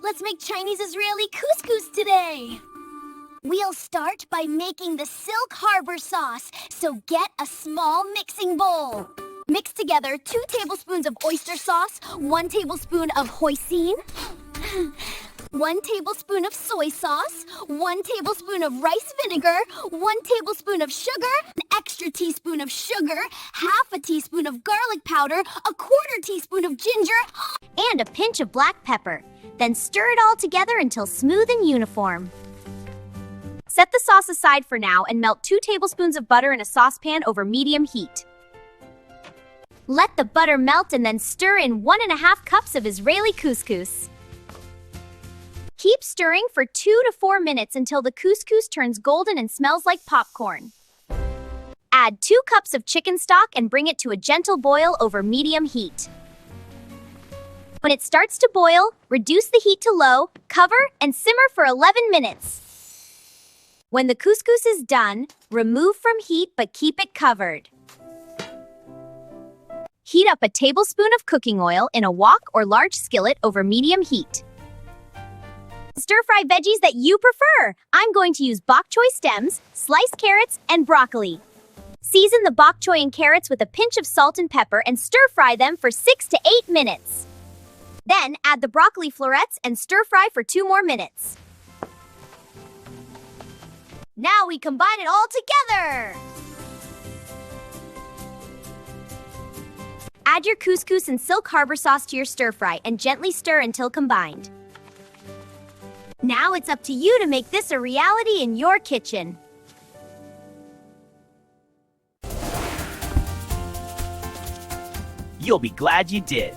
Let's make Chinese-Israeli couscous today! We'll start by making the Silk Harbor sauce, so get a small mixing bowl. Mix together 2 tablespoons of oyster sauce, 1 tablespoon of hoisin, 1 tablespoon of soy sauce, 1 tablespoon of rice vinegar, 1 tablespoon of sugar, an extra teaspoon of sugar, half a teaspoon of garlic powder, a quarter teaspoon of ginger, and a pinch of black pepper. Then stir it all together until smooth and uniform. Set the sauce aside for now and melt 2 tablespoons of butter in a saucepan over medium heat. Let the butter melt and then stir in 1.5 cups of Israeli couscous. Keep stirring for 2 to 4 minutes until the couscous turns golden and smells like popcorn. Add 2 cups of chicken stock and bring it to a gentle boil over medium heat. When it starts to boil, reduce the heat to low, cover, and simmer for 11 minutes. When the couscous is done, remove from heat but keep it covered. Heat up a tablespoon of cooking oil in a wok or large skillet over medium heat. Stir-fry veggies that you prefer. I'm going to use bok choy stems, sliced carrots, and broccoli. Season the bok choy and carrots with a pinch of salt and pepper and stir-fry them for 6 to 8 minutes. Then add the broccoli florets and stir-fry for 2 more minutes. Now we combine it all together! Add your couscous and Silk Harbor sauce to your stir-fry and gently stir until combined. Now it's up to you to make this a reality in your kitchen. You'll be glad you did.